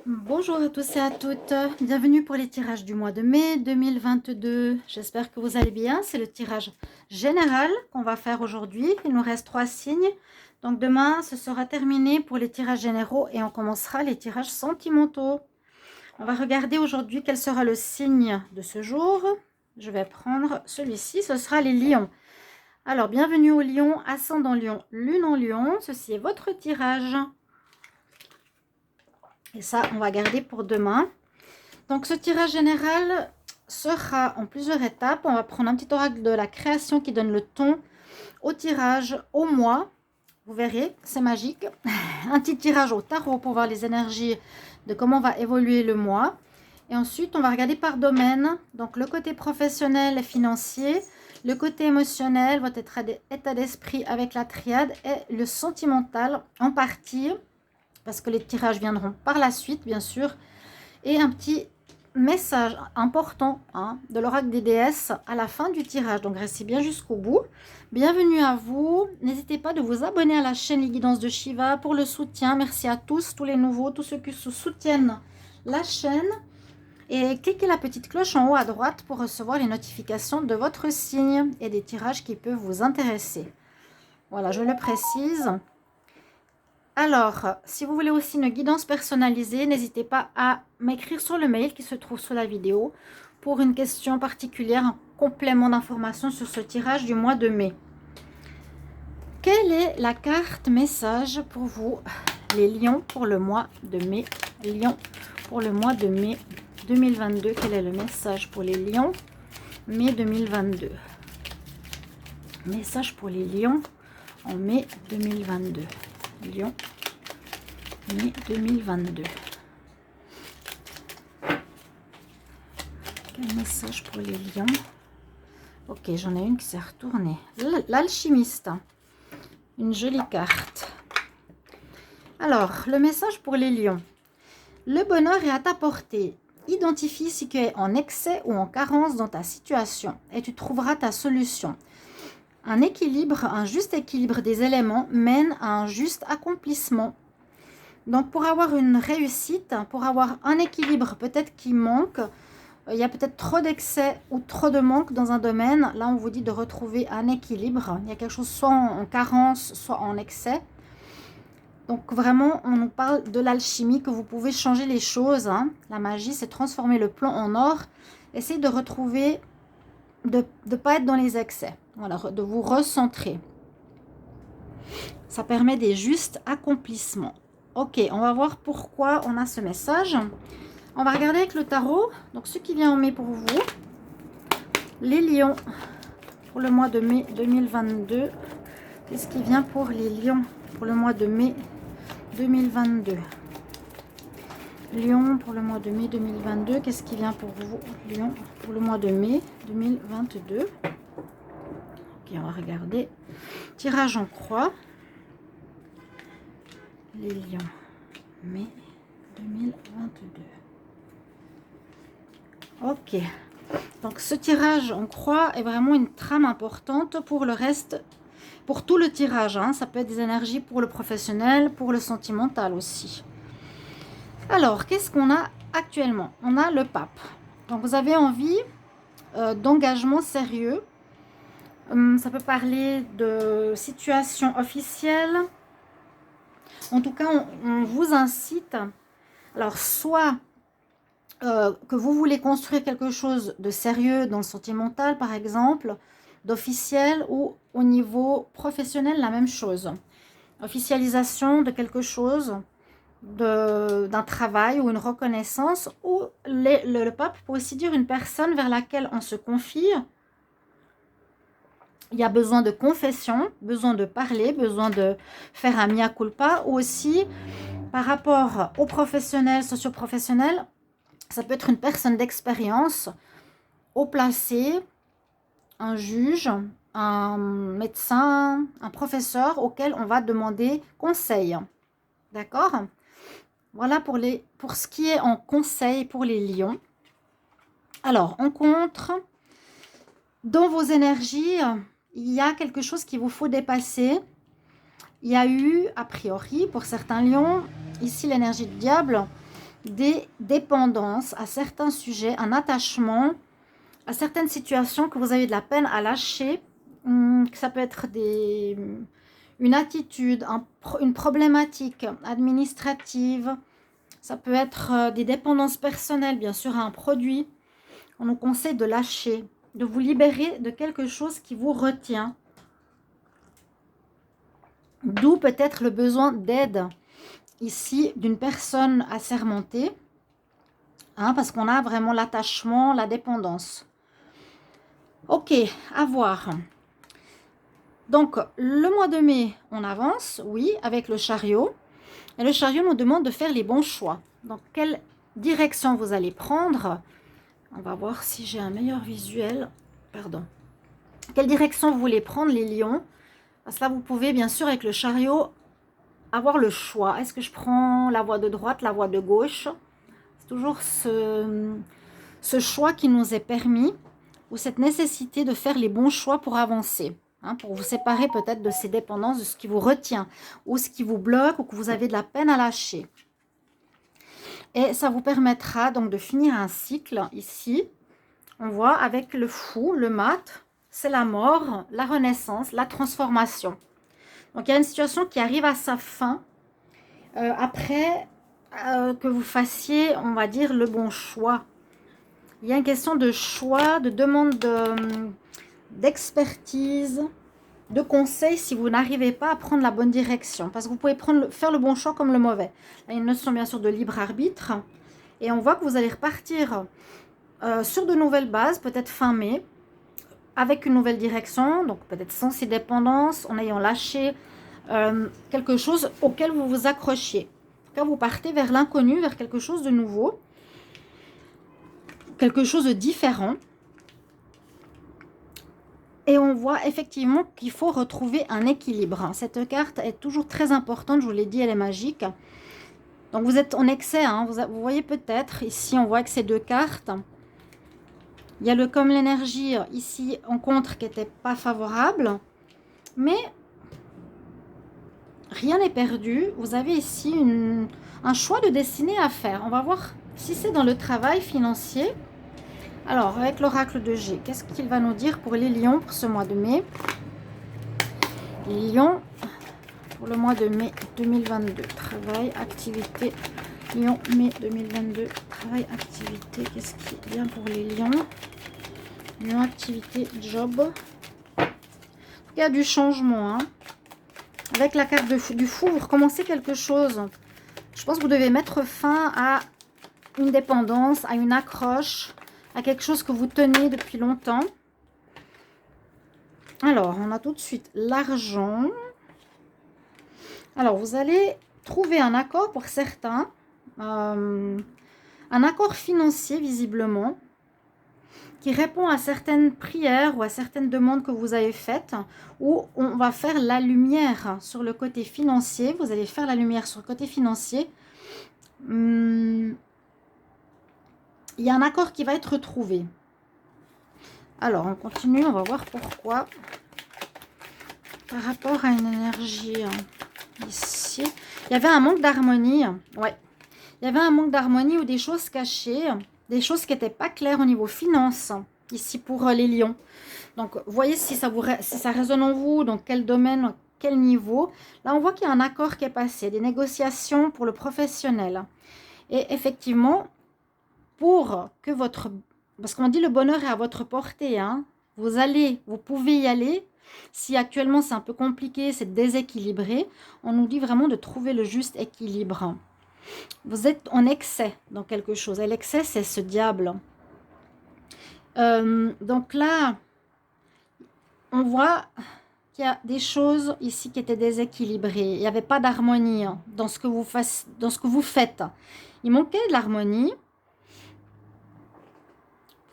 Bonjour à tous et à toutes, bienvenue pour les tirages du mois de mai 2022. J'espère que vous allez bien. C'est le tirage général qu'on va faire aujourd'hui. Il nous reste 3 signes. Donc demain, ce sera terminé pour les tirages généraux et on commencera les tirages sentimentaux. On va regarder aujourd'hui quel sera le signe de ce jour. Je vais prendre celui-ci, ce sera les lions. Alors, bienvenue aux lions, ascendant lion, lune en lion. Ceci est votre tirage. Et ça, on va garder pour demain. Donc, ce tirage général sera en plusieurs étapes. On va prendre un petit oracle de la création qui donne le ton au tirage, au mois. Vous verrez, c'est magique. Un petit tirage au tarot pour voir les énergies de comment va évoluer le mois. Et ensuite, on va regarder par domaine. Donc, le côté professionnel et financier, le côté émotionnel, votre état d'esprit avec la triade et le sentimental en partie, parce que les tirages viendront par la suite, bien sûr. Et un petit message important de l'oracle des déesses à la fin du tirage. Donc, restez bien jusqu'au bout. Bienvenue à vous. N'hésitez pas de vous abonner à la chaîne Les Guidances de Shiva pour le soutien. Merci à tous les nouveaux, tous ceux qui soutiennent la chaîne. Et cliquez la petite cloche en haut à droite pour recevoir les notifications de votre signe et des tirages qui peuvent vous intéresser. Voilà, je le précise. Alors, si vous voulez aussi une guidance personnalisée, n'hésitez pas à m'écrire sur le mail qui se trouve sous la vidéo pour une question particulière, un complément d'information sur ce tirage du mois de mai. Quelle est la carte message pour vous, les lions, pour le mois de mai? Lions, pour le mois de mai 2022, quel est le message pour les lions, mai 2022? Message pour les lions en mai 2022. Lion, mai 2022. Quel message pour les lions? Ok, j'en ai une qui s'est retournée. L'alchimiste. Une jolie carte. Alors, le message pour les lions. Le bonheur est à ta portée. Identifie si tu es en excès ou en carence dans ta situation et tu trouveras ta solution. Un équilibre, un juste équilibre des éléments mène à un juste accomplissement. Donc, pour avoir une réussite, pour avoir un équilibre peut-être qui manque, il y a peut-être trop d'excès ou trop de manque dans un domaine. Là, on vous dit de retrouver un équilibre. Il y a quelque chose soit en carence, soit en excès. Donc, vraiment, on nous parle de l'alchimie, que vous pouvez changer les choses. La magie, c'est transformer le plomb en or. Essayez de retrouver, de ne pas être dans les excès. Voilà, de vous recentrer. Ça permet des justes accomplissements. Ok, on va voir pourquoi on a ce message. On va regarder avec le tarot. Donc, ce qui vient en mai pour vous. Les lions, pour le mois de mai 2022. Qu'est-ce qui vient pour les lions pour le mois de mai 2022? Lion, pour le mois de mai 2022. Qu'est-ce qui vient pour vous, Lion, pour le mois de mai 2022? Ok, on va regarder. Tirage en croix. Les lions, mai 2022. Ok. Donc, ce tirage en croix est vraiment une trame importante pour le reste, pour tout le tirage. Ça peut être des énergies pour le professionnel, pour le sentimental aussi. Alors, qu'est-ce qu'on a actuellement? On a le pape. Donc, vous avez envie d'engagement sérieux. Ça peut parler de situation officielle. En tout cas, on vous incite. Alors, soit que vous voulez construire quelque chose de sérieux dans le sentimental, par exemple, d'officiel, ou au niveau professionnel, la même chose. Officialisation de quelque chose, d'un travail ou une reconnaissance, ou le pape peut aussi dire une personne vers laquelle on se confie. Il y a besoin de confession, besoin de parler, besoin de faire un mea culpa, ou aussi par rapport aux professionnels, socioprofessionnels, ça peut être une personne d'expérience, haut placé, un juge, un médecin, un professeur auquel on va demander conseil. D'accord? Voilà pour ce qui est en conseil pour les lions. Alors, en contre, dans vos énergies, il y a quelque chose qu'il vous faut dépasser. Il y a eu, a priori, pour certains lions, ici l'énergie du diable, des dépendances à certains sujets, un attachement à certaines situations que vous avez de la peine à lâcher. Ça peut être une attitude, une problématique administrative. Ça peut être des dépendances personnelles, bien sûr, à un produit. On nous conseille de lâcher, de vous libérer de quelque chose qui vous retient. D'où peut-être le besoin d'aide ici d'une personne assermentée, hein, parce qu'on a vraiment l'attachement, la dépendance. Ok, à voir. Donc, le mois de mai, on avance, oui, avec le chariot. Et le chariot nous demande de faire les bons choix. Donc, quelle direction vous allez prendre? On va voir si j'ai un meilleur visuel. Pardon. Quelle direction vous voulez prendre, les lions? Parce que là, vous pouvez, bien sûr, avec le chariot, avoir le choix. Est-ce que je prends la voie de droite, la voie de gauche? C'est toujours ce choix qui nous est permis, ou cette nécessité de faire les bons choix pour avancer. Hein, pour vous séparer peut-être de ces dépendances, de ce qui vous retient, ou ce qui vous bloque, ou que vous avez de la peine à lâcher. Et ça vous permettra donc de finir un cycle ici. On voit avec le fou, le mat, c'est la mort, la renaissance, la transformation. Donc il y a une situation qui arrive à sa fin après que vous fassiez, on va dire, le bon choix. Il y a une question de choix, de demande d'expertise, de conseils si vous n'arrivez pas à prendre la bonne direction. Parce que vous pouvez faire le bon choix comme le mauvais. Il y a une notion bien sûr de libre arbitre. Et on voit que vous allez repartir sur de nouvelles bases, peut-être fin mai, avec une nouvelle direction, donc peut-être sans ces dépendances, en ayant lâché quelque chose auquel vous vous accrochiez. Quand vous partez vers l'inconnu, vers quelque chose de nouveau, quelque chose de différent. Et on voit effectivement qu'il faut retrouver un équilibre. Cette carte est toujours très importante, je vous l'ai dit, elle est magique. Donc vous êtes en excès, hein, vous voyez peut-être, ici on voit que ces deux cartes. Il y a le comme l'énergie ici en contre qui n'était pas favorable. Mais rien n'est perdu. Vous avez ici un choix de destinée à faire. On va voir si c'est dans le travail financier. Alors, avec l'oracle de G, qu'est-ce qu'il va nous dire pour les lions pour ce mois de mai? Les lions, pour le mois de mai 2022. Travail, activité. Lion, mai 2022. Travail, activité. Qu'est-ce qui est bien pour les lions? Lion, activité, job. Il y a du changement. Hein. Avec la carte du fou, vous recommencez quelque chose. Je pense que vous devez mettre fin à une dépendance, à une accroche, à quelque chose que vous tenez depuis longtemps. Alors, on a tout de suite l'argent. Alors, vous allez trouver un accord pour certains. Un accord financier, visiblement, qui répond à certaines prières ou à certaines demandes que vous avez faites, où on va faire la lumière sur le côté financier. Vous allez faire la lumière sur le côté financier. Il y a un accord qui va être trouvé. Alors, on continue, on va voir pourquoi. Par rapport à une énergie ici, il y avait un manque d'harmonie. Ouais, il y avait un manque d'harmonie ou des choses cachées, des choses qui n'étaient pas claires au niveau finance, ici pour les lions. Donc, voyez si ça résonne en vous, dans quel domaine, quel niveau. Là, on voit qu'il y a un accord qui est passé, des négociations pour le professionnel. Et effectivement, pour que parce qu'on dit le bonheur est à votre portée, hein. Vous pouvez y aller. Si actuellement c'est un peu compliqué, c'est déséquilibré, on nous dit vraiment de trouver le juste équilibre. Vous êtes en excès dans quelque chose. Et l'excès, c'est ce diable. Donc là, on voit qu'il y a des choses ici qui étaient déséquilibrées. Il n'y avait pas d'harmonie dans ce que vous faites. Il manquait de l'harmonie.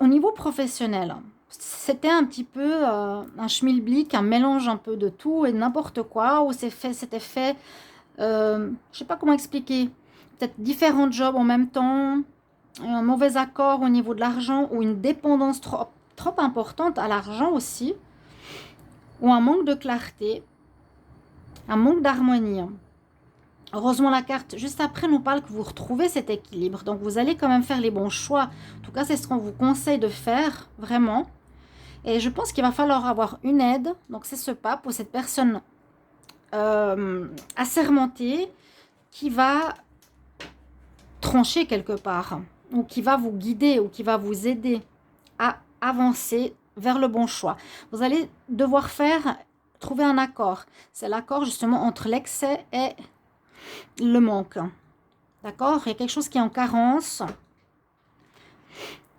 Au niveau professionnel, c'était un petit peu un schmilblick, un mélange un peu de tout et n'importe quoi, où c'était fait, je ne sais pas comment expliquer, peut-être différents jobs en même temps, un mauvais accord au niveau de l'argent ou une dépendance trop importante à l'argent aussi, ou un manque de clarté, un manque d'harmonie. Heureusement, la carte juste après nous parle que vous retrouvez cet équilibre. Donc, vous allez quand même faire les bons choix. En tout cas, c'est ce qu'on vous conseille de faire, vraiment. Et je pense qu'il va falloir avoir une aide. Donc, c'est ce pape ou cette personne assermentée qui va trancher quelque part, ou qui va vous guider, ou qui va vous aider à avancer vers le bon choix. Vous allez devoir trouver un accord. C'est l'accord justement entre l'excès et le manque. D'accord? Il y a quelque chose qui est en carence.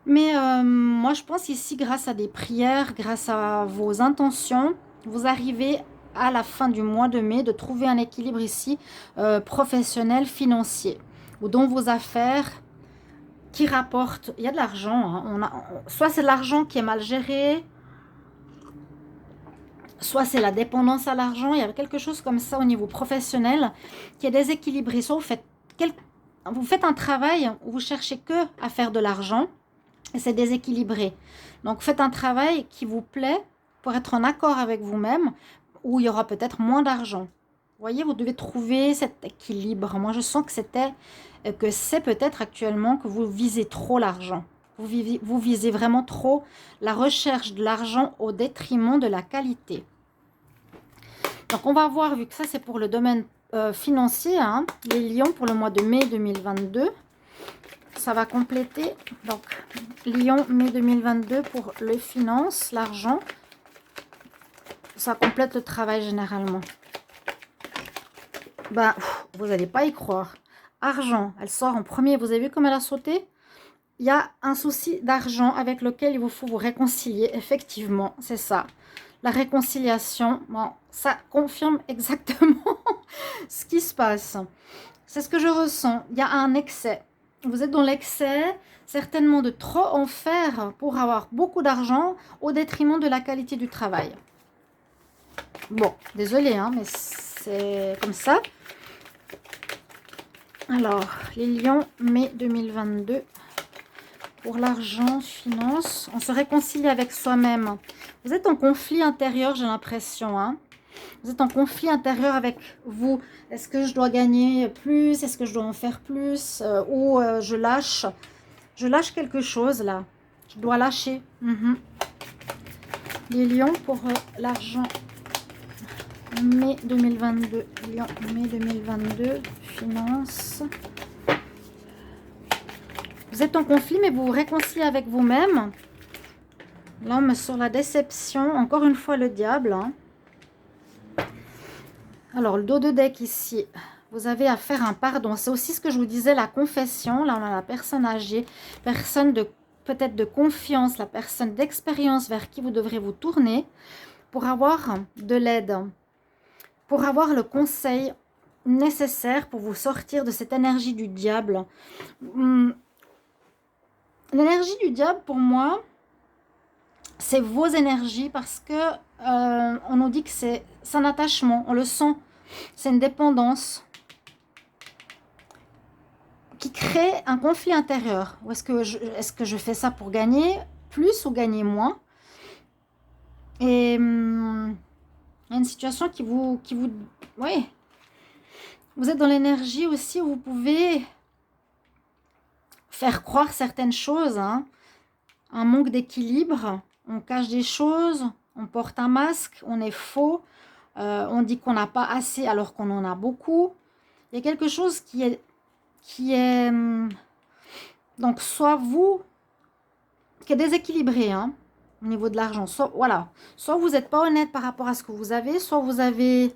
Mais moi, je pense ici, grâce à des prières, grâce à vos intentions, vous arrivez à la fin du mois de mai de trouver un équilibre ici professionnel, financier, ou dans vos affaires qui rapportent. Il y a de l'argent. Hein, soit c'est l'argent qui est mal géré, soit c'est la dépendance à l'argent. Il y a quelque chose comme ça au niveau professionnel qui est déséquilibré. Soit vous faites un travail où vous cherchez que à faire de l'argent et c'est déséquilibré. Donc faites un travail qui vous plaît pour être en accord avec vous-même, où il y aura peut-être moins d'argent. Vous voyez, vous devez trouver cet équilibre. Moi, je sens que c'est peut-être actuellement que vous visez trop l'argent. Vous visez vraiment trop la recherche de l'argent au détriment de la qualité. Donc, on va voir, vu que ça, c'est pour le domaine financier, hein, les lions pour le mois de mai 2022. Ça va compléter. Donc, Lion, mai 2022 pour les finances, l'argent. Ça complète le travail généralement. Ben, vous n'allez pas y croire. Argent, elle sort en premier. Vous avez vu comme elle a sauté? Il y a un souci d'argent avec lequel il vous faut vous réconcilier. Effectivement, c'est ça. La réconciliation, bon, ça confirme exactement ce qui se passe. C'est ce que je ressens. Il y a un excès. Vous êtes dans l'excès, certainement de trop en faire pour avoir beaucoup d'argent au détriment de la qualité du travail. Bon, désolé, hein, mais c'est comme ça. Alors, les lions, mai 2022. Pour l'argent, finance, on se réconcilie avec soi-même. Vous êtes en conflit intérieur, j'ai l'impression. Hein. Vous êtes en conflit intérieur avec vous. Est-ce que je dois gagner plus? Est-ce que je dois en faire plus? Ou je lâche? Je lâche quelque chose là. Je dois lâcher. Les lions pour l'argent. Mai 2022. Lion, mai 2022. Finance. Vous êtes en conflit, mais vous vous réconciliez avec vous-même. L'homme sur la déception. Encore une fois, le diable. Hein. Alors, le dos de deck ici. Vous avez à faire un pardon. C'est aussi ce que je vous disais, la confession. Là, on a la personne âgée. Personne de peut-être de confiance. La personne d'expérience vers qui vous devrez vous tourner pour avoir de l'aide. Pour avoir le conseil nécessaire pour vous sortir de cette énergie du diable. L'énergie du diable, pour moi, c'est vos énergies parce que on nous dit que c'est un attachement, on le sent, c'est une dépendance qui crée un conflit intérieur. Ou est-ce que je fais ça pour gagner plus ou gagner moins? Et il y a une situation oui, vous êtes dans l'énergie aussi où vous pouvez faire croire certaines choses, hein. Un manque d'équilibre, on cache des choses, on porte un masque, on est faux, on dit qu'on n'a pas assez alors qu'on en a beaucoup. Il y a quelque chose qui est donc soit vous, qui est déséquilibré hein, au niveau de l'argent, soit vous n'êtes pas honnête par rapport à ce que vous avez, soit vous avez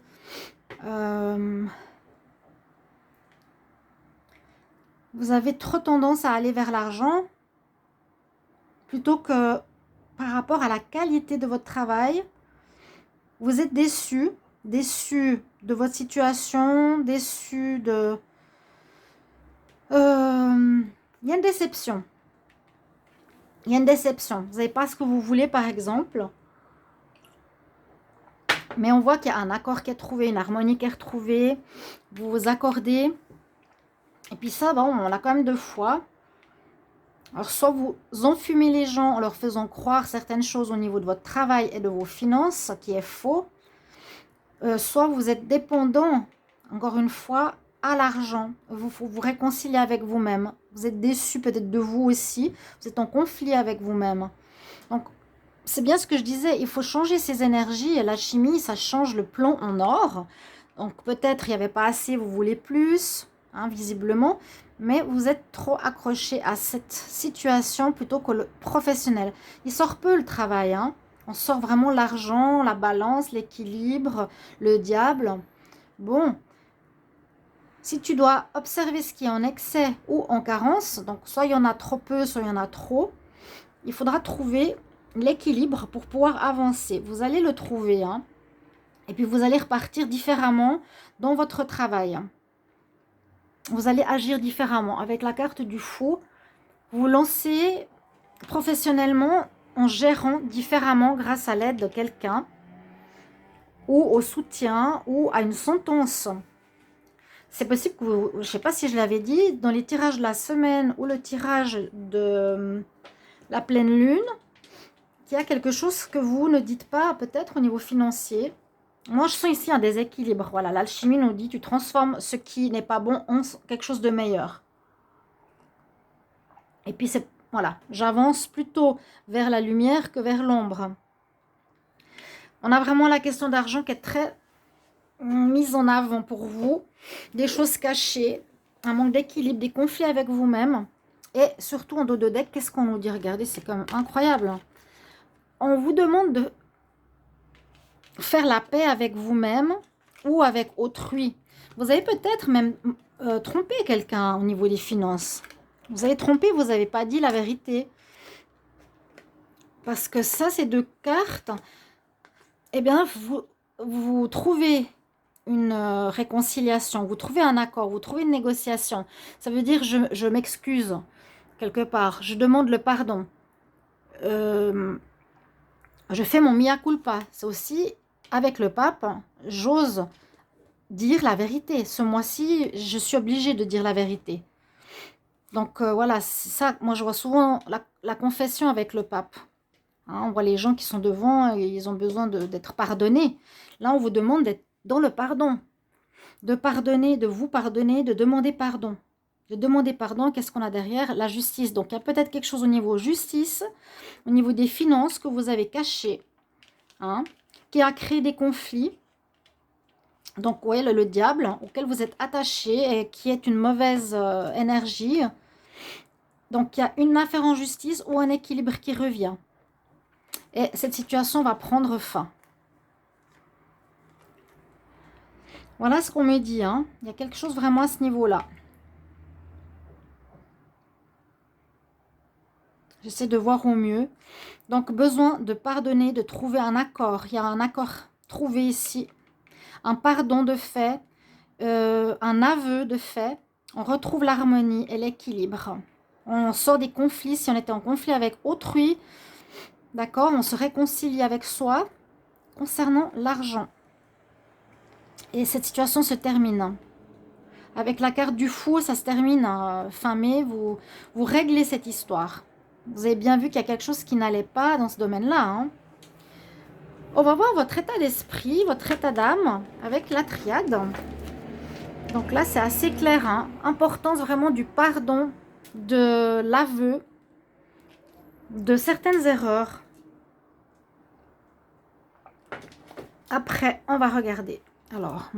trop tendance à aller vers l'argent plutôt que par rapport à la qualité de votre travail. Vous êtes déçu de votre situation, déçu de... Il y a une déception. Il y a une déception. Vous n'avez pas ce que vous voulez, par exemple. Mais on voit qu'il y a un accord qui est trouvé, une harmonie qui est retrouvée. Vous vous accordez. Et puis ça, bon, on l'a quand même 2 fois. Alors, soit vous enfumez les gens en leur faisant croire certaines choses au niveau de votre travail et de vos finances, ce qui est faux. Soit vous êtes dépendant, encore une fois, à l'argent. Vous réconcilier avec vous-même. Vous êtes déçu peut-être de vous aussi. Vous êtes en conflit avec vous-même. Donc, c'est bien ce que je disais. Il faut changer ces énergies. Et la chimie, ça change le plomb en or. Donc, peut-être il n'y avait pas assez, vous voulez plus, hein, visiblement. Mais vous êtes trop accroché à cette situation plutôt que le professionnel. Il sort peu le travail, hein. On sort vraiment l'argent, la balance, l'équilibre, le diable. Bon, si tu dois observer ce qui est en excès ou en carence, donc soit il y en a trop peu, soit il y en a trop, il faudra trouver l'équilibre pour pouvoir avancer. Vous allez le trouver, hein. Et puis vous allez repartir différemment dans votre travail. Vous allez agir différemment. Avec la carte du fou, vous vous lancez professionnellement en gérant différemment grâce à l'aide de quelqu'un ou au soutien ou à une sentence. C'est possible que vous, je ne sais pas si je l'avais dit, dans les tirages de la semaine ou le tirage de la pleine lune, qu'il y a quelque chose que vous ne dites pas peut-être au niveau financier. Moi, je sens ici un déséquilibre. Voilà, l'alchimie nous dit tu transformes ce qui n'est pas bon en quelque chose de meilleur. Et puis, c'est voilà, j'avance plutôt vers la lumière que vers l'ombre. On a vraiment la question d'argent qui est très mise en avant pour vous. Des choses cachées, un manque d'équilibre, des conflits avec vous-même. Et surtout, en dos de deck, qu'est-ce qu'on nous dit? Regardez, c'est quand même incroyable. On vous demande de faire la paix avec vous-même ou avec autrui. Vous avez peut-être même trompé quelqu'un au niveau des finances. Vous avez trompé, vous n'avez pas dit la vérité. Parce que ça, ces deux cartes, eh bien, vous trouvez une réconciliation, vous trouvez un accord, vous trouvez une négociation. Ça veut dire je m'excuse quelque part, je demande le pardon. Je fais mon mea culpa. C'est aussi avec le pape, j'ose dire la vérité. Ce mois-ci, je suis obligée de dire la vérité. Donc voilà, c'est ça. Moi, je vois souvent la confession avec le pape. Hein, on voit les gens qui sont devant, et ils ont besoin d'être pardonnés. Là, on vous demande d'être dans le pardon. De pardonner, de vous pardonner, de demander pardon. De demander pardon, qu'est-ce qu'on a derrière? La justice. Donc, il y a peut-être quelque chose au niveau justice, au niveau des finances que vous avez caché, hein, qui a créé des conflits. Donc, oui, le diable auquel vous êtes attaché et qui est une mauvaise énergie. Donc, il y a une affaire en justice ou un équilibre qui revient. Et cette situation va prendre fin. Voilà ce qu'on me dit, hein. Il y a quelque chose vraiment à ce niveau-là. J'essaie de voir au mieux. Donc, besoin de pardonner, de trouver un accord. Il y a un accord trouvé ici. Un pardon de fait, un aveu de fait. On retrouve l'harmonie et l'équilibre. On sort des conflits. Si on était en conflit avec autrui, d'accord, on se réconcilie avec soi concernant l'argent. Et cette situation se termine. Avec la carte du fou, ça se termine fin mai. Vous réglez cette histoire. Vous avez bien vu qu'il y a quelque chose qui n'allait pas dans ce domaine-là, hein. On va voir votre état d'esprit, votre état d'âme avec la triade. Donc là, c'est assez clair, hein. Importance vraiment du pardon, de l'aveu, de certaines erreurs. Après, on va regarder. Alors,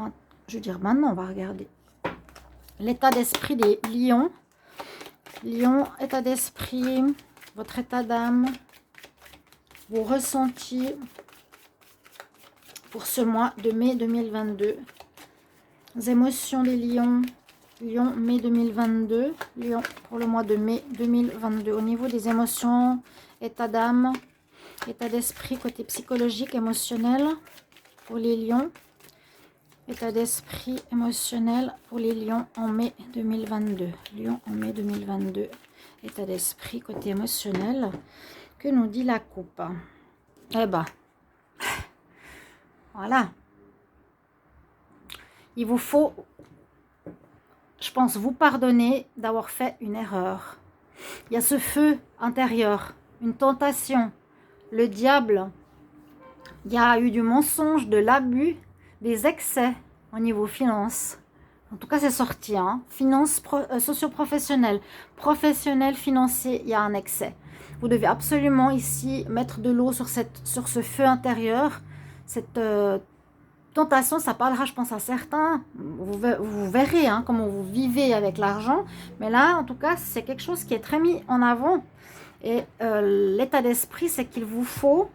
je veux dire maintenant, on va regarder l'état d'esprit des lions. Lion, état d'esprit, votre état d'âme, vos ressentis pour ce mois de mai 2022. Les émotions des lions. Lion, mai 2022. Lion pour le mois de mai 2022. Au niveau des émotions, état d'âme, état d'esprit, côté psychologique, émotionnel pour les lions. État d'esprit émotionnel pour les lions en mai 2022. Lion en mai 2022. État d'esprit côté émotionnel. Que nous dit la coupe? Eh ben, voilà. Il vous faut, je pense, vous pardonner d'avoir fait une erreur. Il y a ce feu intérieur, une tentation, le diable. Il y a eu du mensonge, de l'abus, des excès au niveau finance. En tout cas, c'est sorti. Hein. Finance socio-professionnelle, professionnel, financier, il y a un excès. Vous devez absolument ici mettre de l'eau sur ce feu intérieur. Cette tentation, ça parlera, je pense, à certains. Vous verrez hein, comment vous vivez avec l'argent. Mais là, en tout cas, c'est quelque chose qui est très mis en avant. Et l'état d'esprit, c'est qu'il vous faut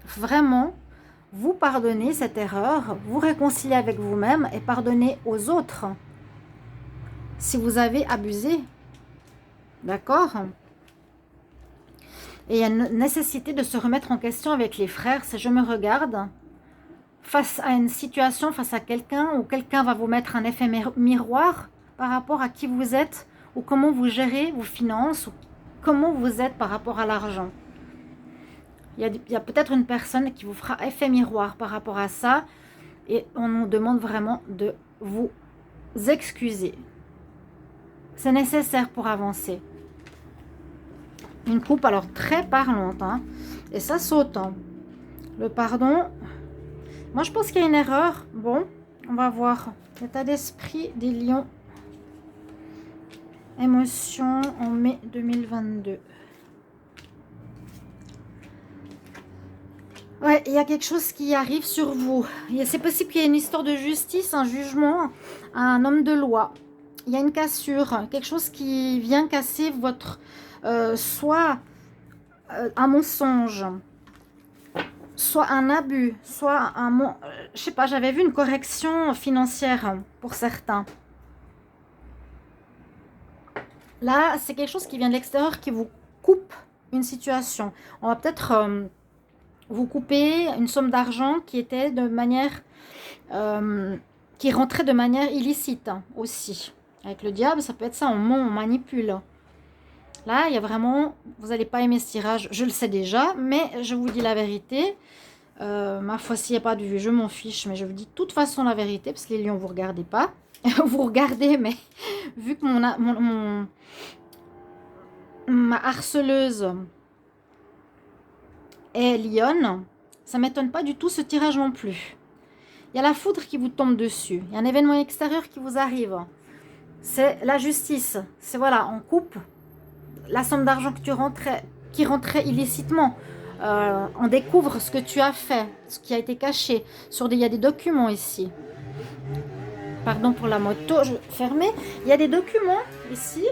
vraiment vous pardonner cette erreur, vous réconcilier avec vous-même et pardonner aux autres si vous avez abusé. D'accord? Et il y a une nécessité de se remettre en question avec les frères. Si je me regarde face à une situation, face à quelqu'un, où quelqu'un va vous mettre un effet miroir par rapport à qui vous êtes, ou comment vous gérez vos finances, ou comment vous êtes par rapport à l'argent. Il y a peut-être une personne qui vous fera effet miroir par rapport à ça, et on nous demande vraiment de vous excuser. C'est nécessaire pour avancer. Une coupe alors très parlante, hein, et ça saute. Hein. Le pardon, moi je pense qu'il y a une erreur. Bon, on va voir. L'état d'esprit des lions. Émotion en mai 2022. Ouais, il y a quelque chose qui arrive sur vous. C'est possible qu'il y ait une histoire de justice, un jugement, un homme de loi. Il y a une cassure, quelque chose qui vient casser votre... soit un mensonge, soit un abus, soit un... je sais pas, j'avais vu une correction financière pour certains. Là, c'est quelque chose qui vient de l'extérieur qui vous coupe une situation. On va peut-être... vous coupez une somme d'argent qui était de manière qui rentrait de manière illicite hein, aussi. Avec le diable, ça peut être ça, on ment, on manipule. Là, il y a vraiment, vous n'allez pas aimer ce tirage, je le sais déjà, mais je vous dis la vérité. Ma foi, s'il n'y a pas de vue, je m'en fiche, mais je vous dis de toute façon la vérité, parce que les lions, vous ne regardez pas. Vous regardez, mais vu que ma harceleuse est lionne, ça ne m'étonne pas du tout ce tirage non plus. Il y a la foudre qui vous tombe dessus. Il y a un événement extérieur qui vous arrive. C'est la justice. C'est voilà, on coupe la somme d'argent qui rentrait illicitement. On découvre ce que tu as fait, ce qui a été caché. Il y a des documents ici. Pardon pour la moto, je vais fermer. Il y a des documents ici.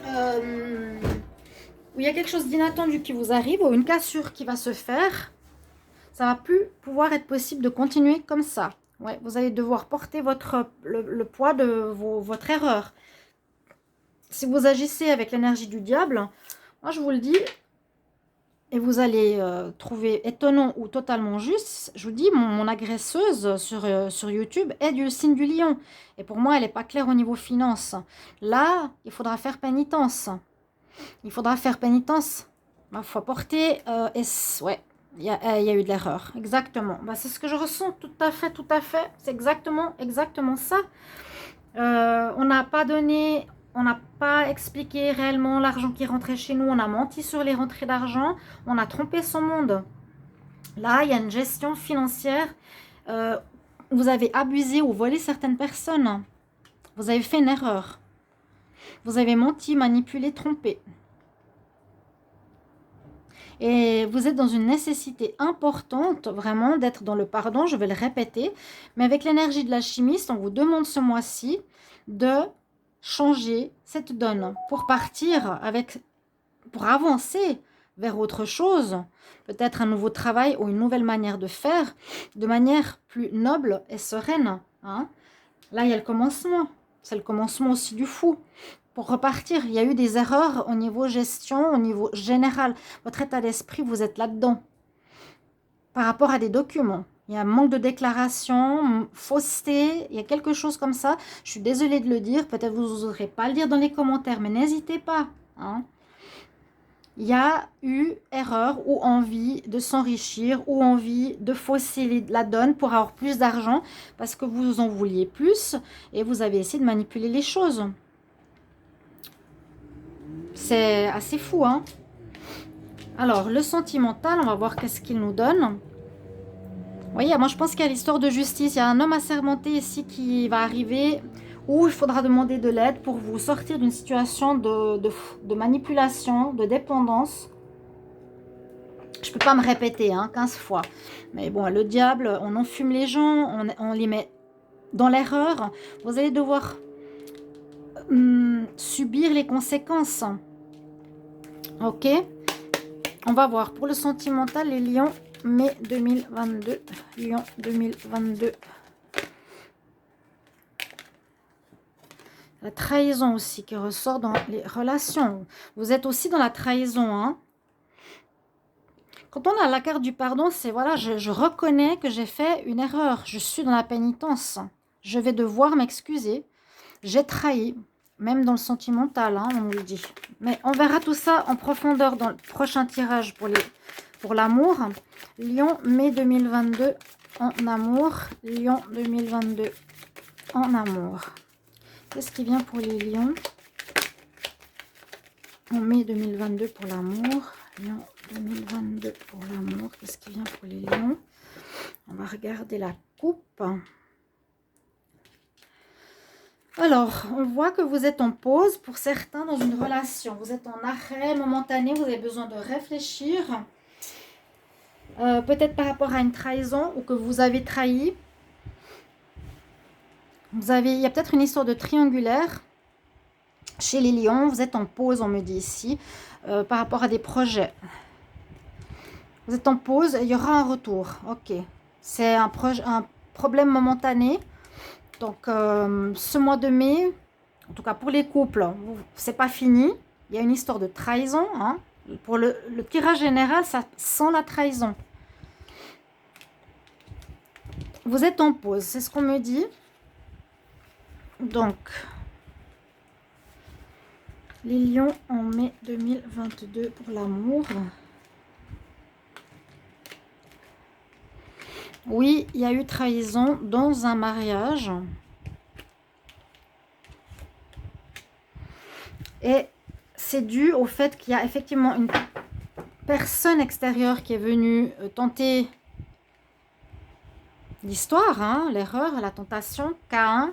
Où il y a quelque chose d'inattendu qui vous arrive, ou une cassure qui va se faire. Ça va plus pouvoir être possible de continuer comme ça. Ouais, vous allez devoir porter le poids de votre erreur. Si vous agissez avec l'énergie du diable, moi je vous le dis, et vous allez trouver étonnant ou totalement juste, je vous dis, mon agresseuse sur YouTube est du signe du lion. Et pour moi, elle n'est pas claire au niveau finance. Là, il faudra faire pénitence. Il faudra faire pénitence. Il faut porter... ouais. Il y a eu de l'erreur, exactement. Bah, c'est ce que je ressens, tout à fait. C'est exactement ça. On n'a pas expliqué réellement l'argent qui rentrait chez nous. On a menti sur les rentrées d'argent. On a trompé son monde. Là, il y a une gestion financière. Vous avez abusé ou volé certaines personnes. Vous avez fait une erreur. Vous avez menti, manipulé, trompé. Et vous êtes dans une nécessité importante, vraiment, d'être dans le pardon, je vais le répéter. Mais avec l'énergie de l'alchimiste, on vous demande ce mois-ci de changer cette donne pour pour avancer vers autre chose. Peut-être un nouveau travail ou une nouvelle manière de faire, de manière plus noble et sereine. Hein. Là, il y a le commencement. C'est le commencement aussi du fou. Pour repartir, il y a eu des erreurs au niveau gestion, au niveau général. Votre état d'esprit, vous êtes là-dedans. Par rapport à des documents. Il y a un manque de déclaration, fausseté, il y a quelque chose comme ça. Je suis désolée de le dire, peut-être vous n'oserez pas le dire dans les commentaires, mais n'hésitez pas. Hein. Il y a eu erreur ou envie de s'enrichir ou envie de fausser la donne pour avoir plus d'argent parce que vous en vouliez plus et vous avez essayé de manipuler les choses. C'est assez fou, hein. Alors, le sentimental, on va voir qu'est-ce qu'il nous donne. Vous voyez, moi je pense qu'il y a l'histoire de justice. Il y a un homme assermenté ici qui va arriver où il faudra demander de l'aide pour vous sortir d'une situation de manipulation, de dépendance. Je ne peux pas me répéter 15 fois. Mais bon, le diable, on enfume les gens, on les met dans l'erreur. Vous allez devoir subir les conséquences. Ok, on va voir. Pour le sentimental, les lions, mai 2022. Lion 2022. La trahison aussi qui ressort dans les relations. Vous êtes aussi dans la trahison. Quand on a la carte du pardon, c'est voilà, je reconnais que j'ai fait une erreur. Je suis dans la pénitence. Je vais devoir m'excuser. J'ai trahi. Même dans le sentimental, on nous le dit. Mais on verra tout ça en profondeur dans le prochain tirage pour l'amour. Lion, mai 2022 en amour. Lion 2022 en amour. Qu'est-ce qui vient pour les lions en mai 2022 pour l'amour? Lion 2022 pour l'amour. Qu'est-ce qui vient pour les lions? On va regarder la coupe. Alors, on voit que vous êtes en pause pour certains dans une relation. Vous êtes en arrêt momentané, vous avez besoin de réfléchir. Peut-être par rapport à une trahison ou que vous avez trahi. Il y a peut-être une histoire de triangulaire chez les lions. Vous êtes en pause, on me dit ici, par rapport à des projets. Vous êtes en pause, il y aura un retour. Ok, c'est un problème momentané. Donc, ce mois de mai, en tout cas pour les couples, c'est pas fini. Il y a une histoire de trahison. Pour le tirage général, ça sent la trahison. Vous êtes en pause, c'est ce qu'on me dit. Donc, les lions en mai 2022 pour l'amour. Oui, il y a eu trahison dans un mariage. Et c'est dû au fait qu'il y a effectivement une personne extérieure qui est venue tenter l'histoire, l'erreur, la tentation. K1.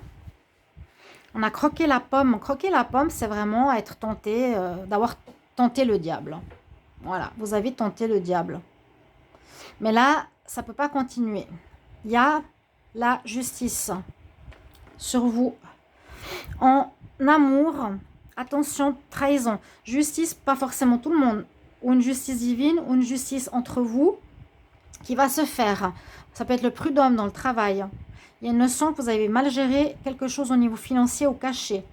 On a croqué la pomme. Croquer la pomme, c'est vraiment être tenté, d'avoir tenté le diable. Voilà, vous avez tenté le diable. Mais là, ça ne peut pas continuer. Il y a la justice sur vous. En amour, attention, trahison. Justice, pas forcément tout le monde. Ou une justice divine, ou une justice entre vous qui va se faire. Ça peut être le prud'homme dans le travail. Il y a une leçon que vous avez mal géré quelque chose au niveau financier ou caché.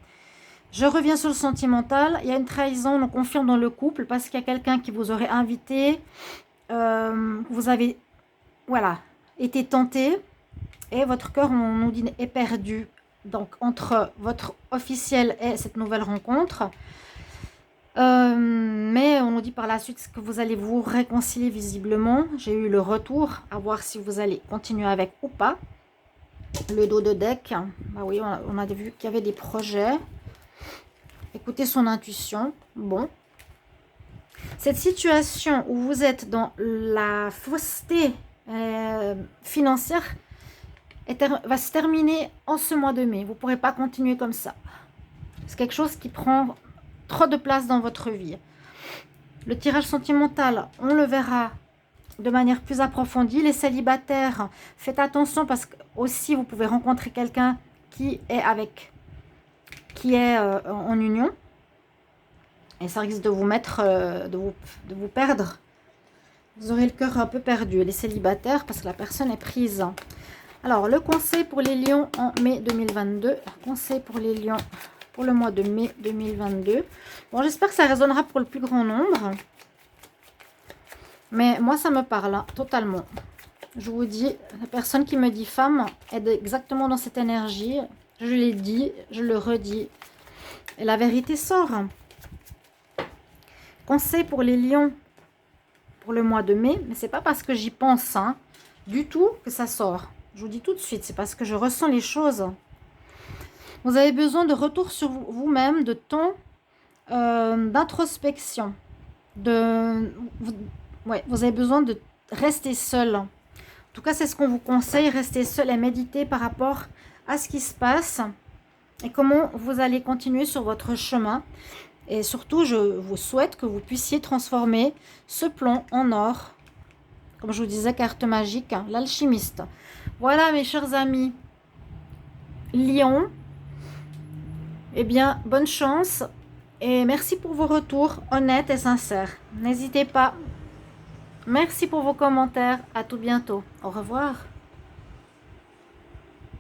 Je reviens sur le sentimental. Il y a une trahison, on confirme dans le couple parce qu'il y a quelqu'un qui vous aurait invité. Vous avez été tenté et votre cœur, on nous dit, est perdu. Donc, entre votre officiel et cette nouvelle rencontre. Mais on nous dit par la suite que vous allez vous réconcilier visiblement. J'ai eu le retour, à voir si vous allez continuer avec ou pas. Le dos de deck, bah oui, on a vu qu'il y avait des projets. Écoutez son intuition. Bon. Cette situation où vous êtes dans la fausseté financière va se terminer en ce mois de mai. Vous ne pourrez pas continuer comme ça. C'est quelque chose qui prend trop de place dans votre vie. Le tirage sentimental, on le verra de manière plus approfondie. Les célibataires, faites attention parce que aussi vous pouvez rencontrer quelqu'un qui est en union et ça risque de vous mettre de vous perdre. Vous aurez le cœur un peu perdu, les célibataires, parce que la personne est prise. Alors, le conseil pour les lions en mai 2022. Conseil pour les lions pour le mois de mai 2022. Bon, j'espère que ça résonnera pour le plus grand nombre. Mais moi, ça me parle totalement. Je vous dis, la personne qui me dit femme est exactement dans cette énergie. Je l'ai dit, je le redis. Et la vérité sort. Conseil pour les lions pour le mois de mai. Mais c'est pas parce que j'y pense du tout que ça sort. Je vous dis tout de suite, c'est parce que je ressens les choses. Vous avez besoin de retour sur vous-même, de temps d'introspection. Vous avez besoin de rester seul. tout cas, c'est ce qu'on vous conseille. Restez seul et méditez par rapport à ce qui se passe et comment vous allez continuer sur votre chemin. Et surtout, je vous souhaite que vous puissiez transformer ce plomb en or. Comme je vous disais, carte magique, hein, l'alchimiste. Voilà, mes chers amis. Lion. Eh bien, bonne chance. Et merci pour vos retours honnêtes et sincères. N'hésitez pas. Merci pour vos commentaires. À tout bientôt. Au revoir.